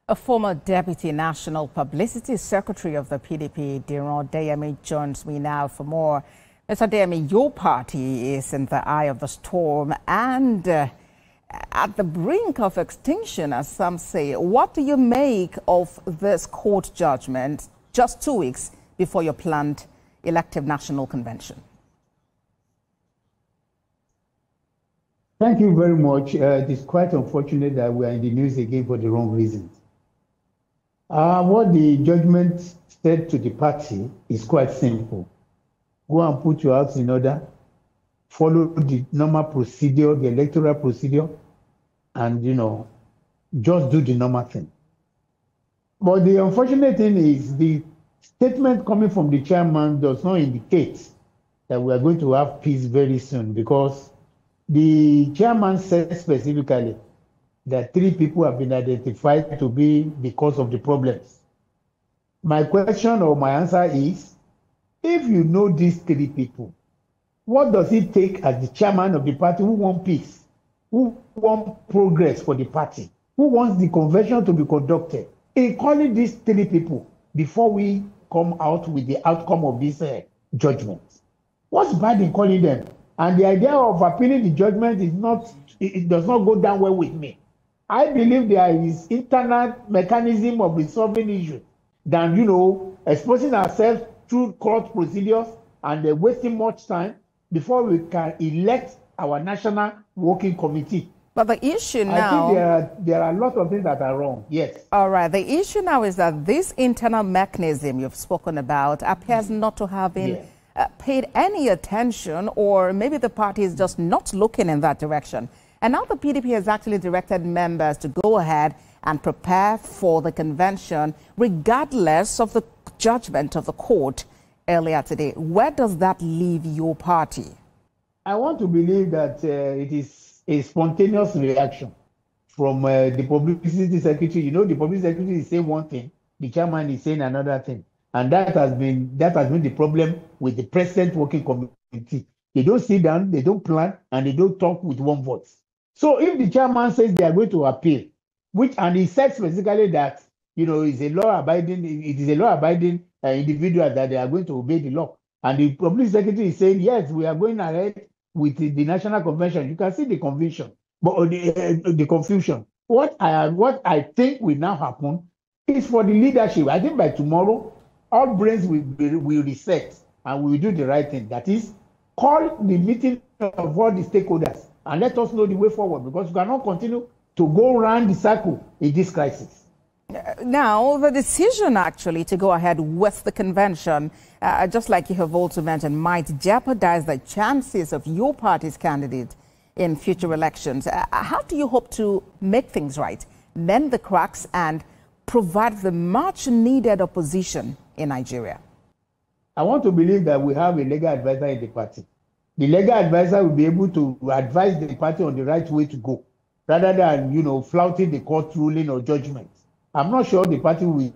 A former Deputy National Publicity Secretary of the PDP, Diran Odeyemi, joins me now for more. Mr. Odeyemi, your party is in the eye of the storm and at the brink of extinction, as some say. What do you make of this court judgment just 2 weeks before your planned elective national convention? Thank you very much. It is quite unfortunate that we are in the news again for the wrong reasons. What the judgment said to the party is quite simple. Go and put your house in order, follow the normal procedure, the electoral procedure, and, just do the normal thing. But the unfortunate thing is the statement coming from the chairman does not indicate that we are going to have peace very soon, because the chairman said specifically that 3 people have been identified to be the cause of the problems. My question or my answer is, if you know these 3 people, what does it take as the chairman of the party who wants peace, who wants progress for the party, who wants the convention to be conducted, in calling these 3 people before we come out with the outcome of this judgment? What's bad in calling them? And the idea of appealing the judgment is not, it does not go down well with me. I believe there is internal mechanism of resolving issues than, exposing ourselves through court procedures and wasting much time before we can elect our national working committee. But the issue now... I think there are a lot of things that are wrong, yes. All right. The issue now is that this internal mechanism you've spoken about appears not to have been paid any attention, or maybe the party is just not looking in that direction. And now the PDP has actually directed members to go ahead and prepare for the convention, regardless of the judgment of the court earlier today. Where does that leave your party? I want to believe that it is a spontaneous reaction from the publicity secretary. The publicity secretary is saying one thing, the chairman is saying another thing. And that has been the problem with the present working committee. They don't sit down, they don't plan, and they don't talk with one voice. So if the chairman says they are going to appeal, and he said specifically that it is a law-abiding individual that they are going to obey the law, and the public secretary is saying yes, we are going ahead with the national convention, you can see the confusion. But the confusion. What I think will now happen is for the leadership. I think by tomorrow, all brains will reset and we will do the right thing. That is, call the meeting of all the stakeholders and let us know the way forward, because we cannot continue to go around the circle in this crisis. Now, the decision actually to go ahead with the convention, just like you have also mentioned, might jeopardize the chances of your party's candidate in future elections. How do you hope to make things right, mend the cracks, and provide the much needed opposition in Nigeria? I want to believe that we have a legal advisor in the party. The legal advisor will be able to advise the party on the right way to go, rather than, flouting the court ruling or judgment. I'm not sure the party will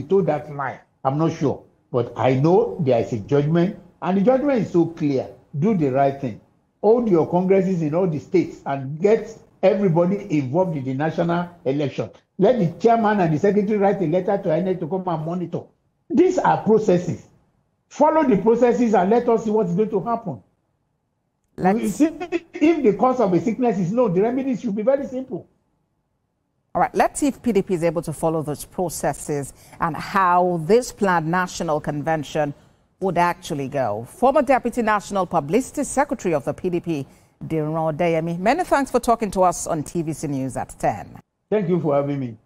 toe that line. I'm not sure. But I know there is a judgment, and the judgment is so clear. Do the right thing. Hold your congresses in all the states and get everybody involved in the national election. Let the chairman and the secretary write a letter to INEC to come and monitor. These are processes. Follow the processes and let us see what's going to happen. If the cause of a sickness is known, the remedies should be very simple. All right, let's see if PDP is able to follow those processes and how this planned national convention would actually go. Former Deputy National Publicity Secretary of the PDP, Diran Odeyemi, many thanks for talking to us on TVC News at 10. Thank you for having me.